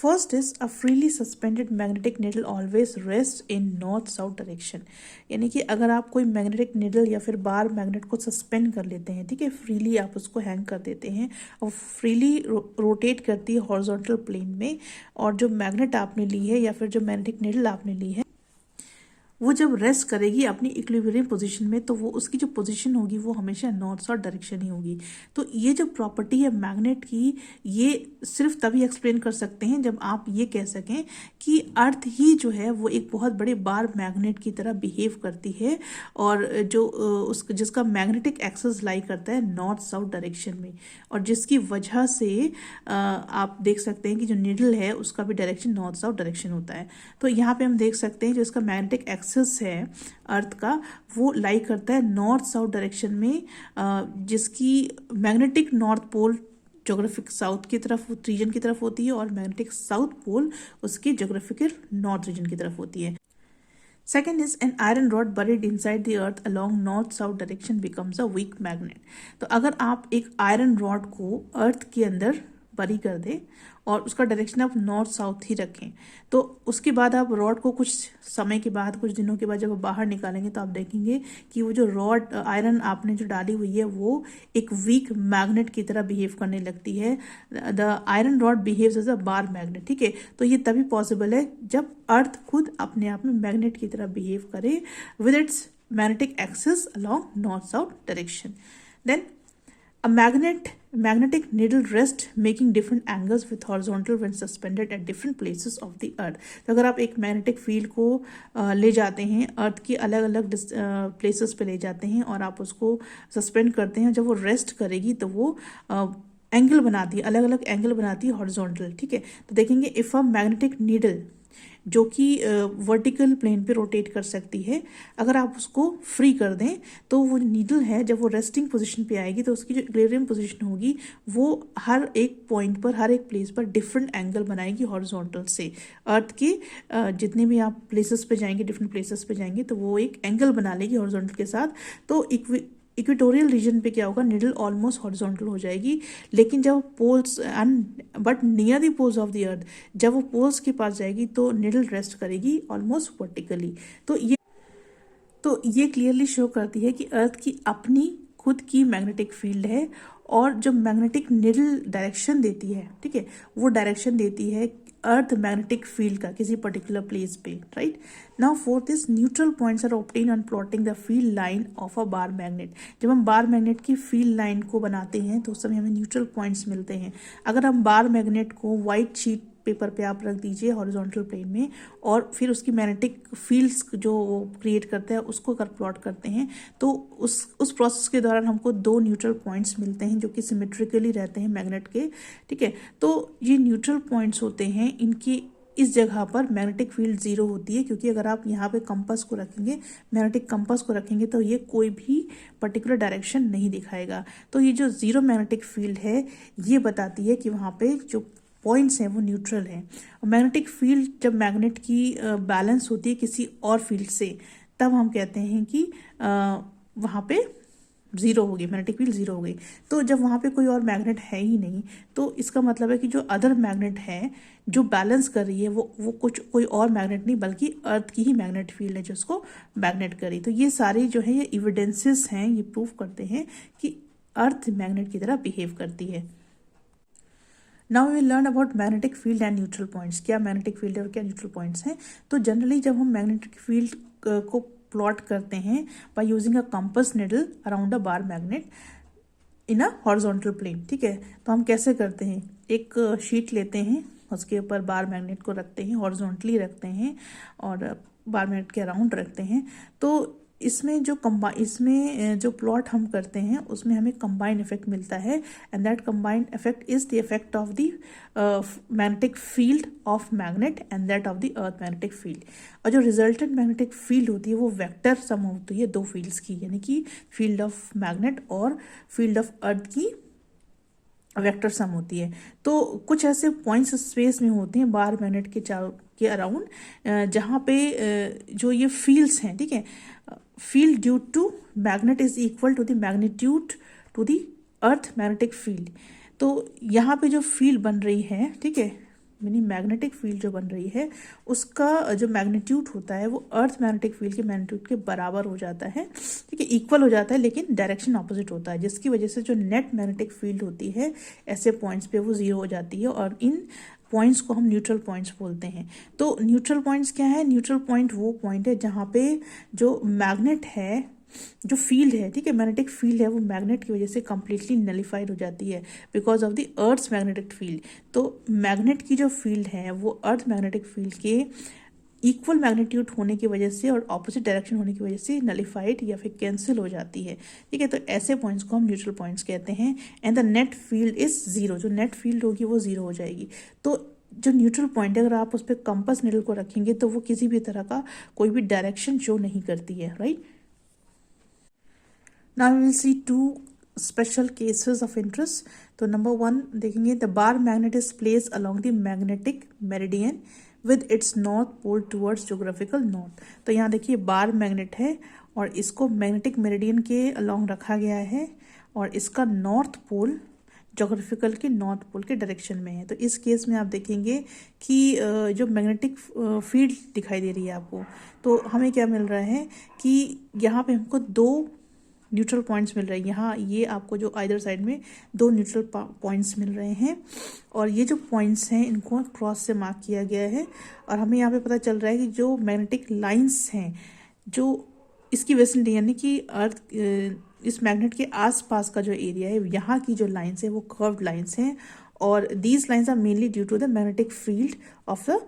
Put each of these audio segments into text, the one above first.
First is a freely suspended magnetic needle always rest in north south direction. यानी कि अगर आप कोई मैग्नेटिक निडल या फिर बार मैग्नेट को सस्पेंड कर लेते हैं, ठीक है, फ्रीली आप उसको हैंग कर देते हैं और फ्रीली रोटेट करती है हॉरिजॉन्टल प्लेन में, और जो मैग्नेट आपने ली है या फिर जो मैग्नेटिक निडल आपने ली है वो जब रेस्ट करेगी अपनी इक्विलिब्रियम पोजीशन में, तो वो उसकी जो पोजीशन होगी वो हमेशा नॉर्थ साउथ डायरेक्शन ही होगी। तो ये जो प्रॉपर्टी है मैग्नेट की, ये सिर्फ तभी एक्सप्लेन कर सकते हैं जब आप ये कह सकें कि अर्थ ही जो है वो एक बहुत बड़े बार मैग्नेट की तरह बिहेव करती है, और जो जिसका मैग्नेटिक एक्सेस लाई करता है नॉर्थ साउथ डायरेक्शन में, और जिसकी वजह से आप देख सकते हैं कि जो निडल है उसका भी डायरेक्शन नॉर्थ साउथ डायरेक्शन होता है। तो यहाँ पे हम देख सकते हैं जो इसका मैग्नेटिक एक्सेस है अर्थ का, वो लाई करता है नॉर्थ साउथ डायरेक्शन में, जिसकी magnetic north pole geographic south की तरफ रीजन की तरफ होती है और मैग्नेटिक साउथ पोल उसकी ज्योग्राफिकल नॉर्थ रीजन की तरफ होती है। Second is an iron rod buried inside the earth along north-south direction becomes a weak magnet। तो अगर आप एक आयरन रॉड को अर्थ के अंदर बरी कर दें और उसका डायरेक्शन आप नॉर्थ साउथ ही रखें, तो उसके बाद आप रॉड को कुछ समय के बाद, कुछ दिनों के बाद जब आप बाहर निकालेंगे तो आप देखेंगे कि वो जो रॉड आयरन आपने जो डाली हुई है वो एक वीक मैग्नेट की तरह बिहेव करने लगती है। The iron rod behaves as a bar magnet, ठीक है। तो ये तभी पॉसिबल है जब अर्थ खुद अपने आप में मैग्नेट की तरह बिहेव करे with its magnetic axis along north south direction. Then A magnetic needle rest making different angles with horizontal when suspended at different places of the earth। तो अगर आप एक मैग्नेटिक फील्ड को ले जाते हैं, अर्थ की अलग अलग प्लेसेस पे ले जाते हैं और आप उसको सस्पेंड करते हैं, जब वो रेस्ट करेगी तो वो एंगल बनाती है, अलग अलग एंगल बनाती है हॉरिजॉन्टल, ठीक है। तो देखेंगे इफ अ मैग्नेटिक नीडल जो कि वर्टिकल प्लेन पे रोटेट कर सकती है, अगर आप उसको फ्री कर दें तो वो नीडल है जब वो रेस्टिंग पोजीशन पे आएगी तो उसकी जो इक्विलिब्रियम पोजीशन होगी वो हर एक पॉइंट पर, हर एक प्लेस पर डिफरेंट एंगल बनाएगी हॉरिजॉन्टल से। अर्थ के जितने भी आप प्लेसेस पे जाएंगे, डिफरेंट प्लेसेस पे जाएंगे तो वो एक एंगल बना लेगी हॉरिजॉन्टल के साथ। तो इक्वेटोरियल रीजन पे क्या होगा, निडल ऑलमोस्ट हॉरिजॉन्टल हो जाएगी। लेकिन जब poles but near the poles of the earth, जब वो पोल्स के पास जाएगी तो निडल रेस्ट करेगी ऑलमोस्ट वर्टिकली। तो ये क्लियरली शो करती है कि अर्थ की अपनी खुद की मैग्नेटिक फील्ड है, और जो मैग्नेटिक निडल डायरेक्शन देती है, ठीक है, वो डायरेक्शन देती है अर्थ मैग्नेटिक फील्ड का किसी पर्टिकुलर प्लेस पे, right. Now fourth is neutral points are obtain on plotting the field line of a bar magnet. जब हम बार मैग्नेट की फील्ड लाइन को बनाते हैं तो उस समय हमें न्यूट्रल पॉइंट्स मिलते हैं। अगर हम बार मैग्नेट को व्हाइट शीट पेपर पे आप रख दीजिए हॉरिजॉन्टल प्लेन में, और फिर उसकी मैग्नेटिक फील्ड्स जो वो क्रिएट करता है उसको अगर प्लॉट करते हैं तो उस प्रोसेस के दौरान हमको दो न्यूट्रल पॉइंट्स मिलते हैं जो कि सिमेट्रिकली रहते हैं मैग्नेट के, ठीक है। तो ये न्यूट्रल पॉइंट्स होते हैं, इनकी इस जगह पर मैग्नेटिक फील्ड जीरो होती है, क्योंकि अगर आप यहाँ पे कंपास को रखेंगे, मैग्नेटिक कंपास को रखेंगे तो ये कोई भी पर्टिकुलर डायरेक्शन नहीं दिखाएगा। तो ये जो जीरो मैग्नेटिक फील्ड है ये बताती है कि वहाँ पे जो पॉइंट्स हैं वो न्यूट्रल हैं। और मैग्नेटिक फील्ड जब मैग्नेट की बैलेंस होती है किसी और फील्ड से, तब हम कहते हैं कि वहाँ पे जीरो हो गई, मैग्नेटिक फील्ड जीरो हो गई। तो जब वहाँ पे कोई और मैग्नेट है ही नहीं, तो इसका मतलब है कि जो अदर मैग्नेट है जो बैलेंस कर रही है वो कोई और मैग्नेट नहीं बल्कि अर्थ की ही मैग्नेट फील्ड है जो उसको मैग्नेट करी। तो ये सारे जो है ये एविडेंसेस हैं, ये प्रूव करते हैं कि अर्थ मैग्नेट की तरह बिहेव करती है। Now we will learn about magnetic field and neutral points. क्या मैग्नेटिक फील्ड है और क्या न्यूट्रल पॉइंट्स हैं। तो जनरली जब हम मैग्नेटिक फील्ड को प्लॉट करते हैं by using a compass needle around a bar magnet in a horizontal plane, ठीक है। तो हम कैसे करते हैं, एक शीट लेते हैं, उसके ऊपर बार मैग्नेट को रखते हैं, हॉरिजॉन्टली रखते हैं और बार मैग्नेट के अराउंड रखते हैं। तो इसमें जो प्लॉट हम करते हैं उसमें हमें कंबाइंड इफेक्ट मिलता है, and that combined effect is the effect of the magnetic field of magnet and that of the earth magnetic field. और जो रिजल्टेंट मैग्नेटिक फील्ड होती है वो वेक्टर सम होती है दो फील्ड्स की, यानी कि फील्ड ऑफ मैग्नेट और फील्ड ऑफ अर्थ की वेक्टर सम होती है। तो कुछ ऐसे पॉइंट्स स्पेस में होते हैं बार मैग्नेट के अराउंड जहाँ पे जो ये फील्ड्स हैं, ठीक है, field due to magnet is equal to the magnitude to the earth magnetic field. तो यहाँ पे जो फील्ड बन रही है, ठीक है, यानी मैग्नेटिक फील्ड जो बन रही है उसका जो मैग्नीट्यूड होता है वो अर्थ मैग्नेटिक फील्ड के मैग्नीट्यूड के बराबर हो जाता है, ठीक है, इक्वल हो जाता है, लेकिन डायरेक्शन ऑपोजिट होता है, जिसकी वजह से जो नेट मैग्नेटिक फील्ड होती है ऐसे पॉइंट्स पे वो जीरो हो जाती है और इन पॉइंट्स को हम न्यूट्रल पॉइंट्स बोलते हैं। तो न्यूट्रल पॉइंट्स क्या है? न्यूट्रल पॉइंट वो पॉइंट है जहाँ पे जो मैग्नेट है, जो फील्ड है, ठीक है, मैग्नेटिक फील्ड है, वो मैग्नेट की वजह से कंप्लीटली नलिफाइड हो जाती है because of the earth's magnetic field. तो मैग्नेट की जो फील्ड है वो अर्थ मैग्नेटिक फील्ड के इक्वल मैग्नीट्यूड होने की वजह से और ऑपोजिट डायरेक्शन होने की वजह से नलिफाइड या फिर कैंसिल हो जाती है, ठीक है। तो ऐसे पॉइंट्स को हम न्यूट्रल पॉइंट्स कहते हैं। And the net field is zero, जो नेट फील्ड होगी वो जीरो हो जाएगी। तो जो न्यूट्रल पॉइंट है, अगर आप उस पर कंपास निडल को रखेंगे तो वो किसी भी तरह का कोई भी डायरेक्शन शो नहीं करती है, right. Now we will see two special cases of interest. तो नंबर 1 देखेंगे, the bar magnet is placed along the magnetic meridian with its north pole towards geographical north. तो यहाँ देखिए बार मैग्नेट है और इसको मैग्नेटिक मेरिडियन के along रखा गया है और इसका नॉर्थ पोल जोग्राफिकल के नॉर्थ पोल के डायरेक्शन में है। तो इस केस में आप देखेंगे कि जो मैग्नेटिक फील्ड दिखाई दे रही है आपको, तो हमें क्या मिल रहा है कि यहाँ पे हमको दो न्यूट्रल पॉइंट्स मिल रहे हैं। यहाँ ये आपको जो आइदर साइड में दो न्यूट्रल पॉइंट्स मिल रहे हैं और ये जो पॉइंट्स हैं इनको क्रॉस से मार्क किया गया है और हमें यहाँ पे पता चल रहा है कि जो मैग्नेटिक लाइंस हैं जो इसकी वेसिनिटी यानी कि अर्थ इस मैग्नेट के आसपास का जो एरिया है, यहाँ की जो लाइंस है वो कर्व्ड लाइंस हैं और these lines are mainly due to the magnetic field of the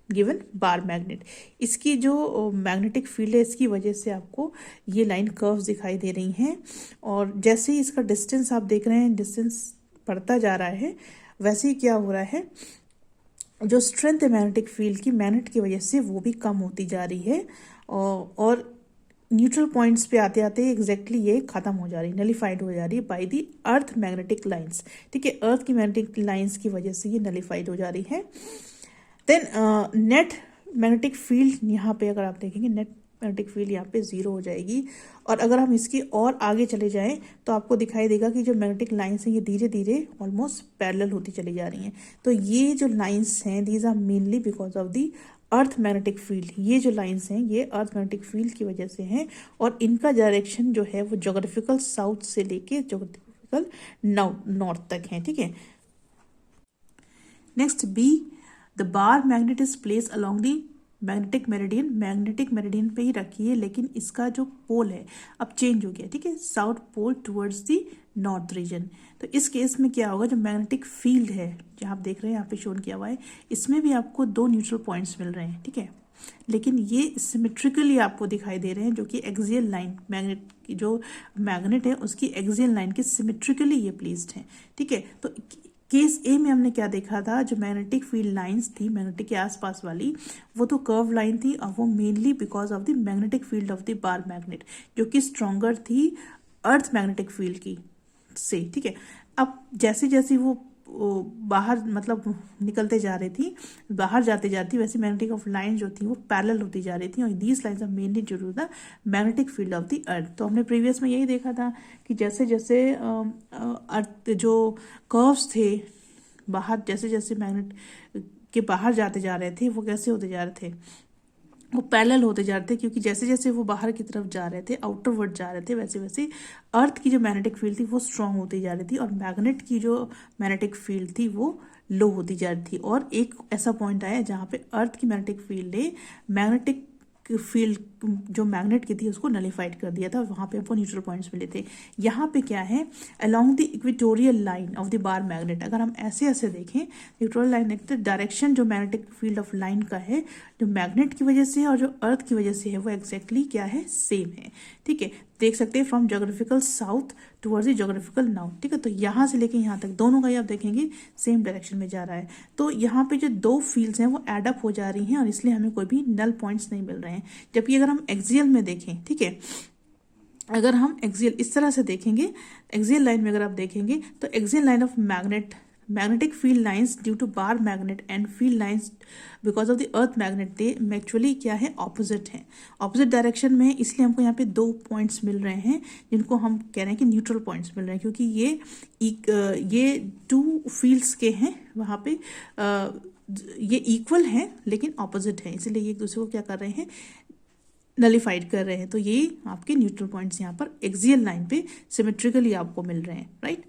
given bar magnet. इसकी जो मैग्नेटिक फील्ड है इसकी वजह से आपको ये लाइन कर्व्स दिखाई दे रही हैं और जैसे ही इसका डिस्टेंस आप देख रहे हैं, डिस्टेंस बढ़ता जा रहा है, वैसे ही क्या हो रहा है, जो स्ट्रेंथ है मैग्नेटिक फील्ड की मैग्नेट की वजह से वो भी कम होती जा रही है और न्यूट्रल पॉइंट्स पे आते आते एग्जैक्टली ये खत्म हो जा रही है, नलिफाइड हो जा रही है by the earth magnetic lines, ठीक है। अर्थ की मैग्नेटिक लाइंस की वजह से ये नलिफाइड हो जा रही है। देन नेट मैग्नेटिक फील्ड यहाँ पे अगर आप देखेंगे, नेट मैग्नेटिक फील्ड यहाँ पे जीरो हो जाएगी और अगर हम इसकी और आगे चले जाएं तो आपको दिखाई देगा कि जो मैग्नेटिक लाइंस हैं ये धीरे धीरे ऑलमोस्ट पैरेलल होती चली जा रही हैं। तो ये जो लाइंस हैं these are mainly because of the earth magnetic field. ये जो लाइंस हैं ये अर्थ मैग्नेटिक फील्ड की वजह से हैं और इनका डायरेक्शन जो है वो जोग्राफिकल साउथ से लेके जोग्राफिकल नॉर्थ तक है, ठीक है। Next B, the bar magnet is placed along the magnetic meridian. Magnetic meridian पे ही रखी है लेकिन इसका जो पोल है अब चेंज हो गया, ठीक है, south pole towards the north region. तो इस केस में क्या होगा, जो मैग्नेटिक फील्ड है जहाँ आप देख रहे हैं यहाँ पे शोन किया हुआ है, इसमें भी आपको दो न्यूट्रल पॉइंट्स मिल रहे हैं, ठीक है, लेकिन ये सिमेट्रिकली आपको दिखाई दे रहे हैं, जो कि एक्सियल लाइन मैग्नेट की जो मैग्नेट है उसकी एक्सियल लाइन के सिमेट्रिकली ये प्लेस्ड है, ठीक है। तो केस ए में हमने क्या देखा था, जो मैग्नेटिक फील्ड लाइंस थी मैग्नेटिक के आसपास वाली, वो तो कर्व लाइन थी और वो mainly because of the magnetic field of the bar magnet जो कि स्ट्रॉन्गर थी अर्थ मैग्नेटिक फील्ड की से, ठीक है। अब जैसे जैसे वो बाहर मतलब निकलते जा रही थी, बाहर जाते जाती, वैसे मैग्नेटिक ऑफ लाइन जो थी वो पैरेलल होती जा रही थी और these lines are mainly due to the magnetic field of the earth. तो हमने प्रीवियस में यही देखा था कि जैसे जैसे अर्थ जो कर्व्स थे बाहर, जैसे जैसे मैग्नेट के बाहर जाते जा रहे थे वो कैसे होते जा रहे थे, वो पैरेलल होते जा रहे थे, क्योंकि जैसे जैसे वो बाहर की तरफ जा रहे थे, आउटर वर्ड जा रहे थे, वैसे वैसे अर्थ की जो मैग्नेटिक फील्ड थी वो स्ट्रांग होती जा रही थी और मैग्नेट की जो मैग्नेटिक फील्ड थी वो लो होती जा रही थी। और एक ऐसा पॉइंट आया जहाँ पे अर्थ की मैग्नेटिक फील्ड ने मैग्नेटिक फील्ड जो मैग्नेट की थी उसको नलिफाइड कर दिया था और वहाँ पे हमको न्यूट्रल पॉइंट्स मिले थे। यहाँ पे क्या है, along the equatorial line of the bar magnet, अगर हम ऐसे ऐसे देखें इक्वेटोरियल लाइन डायरेक्शन जो मैग्नेटिक फील्ड ऑफ लाइन का है, जो मैग्नेट की वजह से और जो अर्थ की वजह से है वो एग्जैक्टली क्या है, सेम है, ठीक है। देख सकते हैं from geographical south towards the geographical north, ठीक है। तो यहाँ से लेके यहाँ तक दोनों का ही आप देखेंगे सेम डायरेक्शन में जा रहा है। तो यहाँ पे जो दो फील्ड्स हैं वो एड अप हो जा रही हैं और इसलिए हमें कोई भी नल पॉइंट्स नहीं मिल रहे हैं। जबकि अगर हम एक्सियल में देखें, ठीक है, अगर हम एक्सियल इस तरह से देखेंगे, एक्सियल लाइन में अगर आप देखेंगे तो axial line of magnet magnetic field lines due to bar magnet and field lines because of the earth magnet, they actually क्या है, ऑपोजिट हैं, ऑपोजिट डायरेक्शन में। इसलिए हमको यहाँ पे 2 पॉइंट्स मिल रहे हैं जिनको हम कह रहे हैं कि न्यूट्रल पॉइंट्स मिल रहे हैं, क्योंकि ये 2 फील्ड्स के हैं, वहाँ पे ये इक्वल हैं लेकिन ऑपोजिट है, इसलिए ये एक दूसरे को क्या कर रहे हैं, नलिफाइड कर रहे हैं। तो ये आपके न्यूट्रल पॉइंट्स यहाँ पर एक्सियल लाइन पे सिमेट्रिकली आपको मिल रहे हैं, राइट।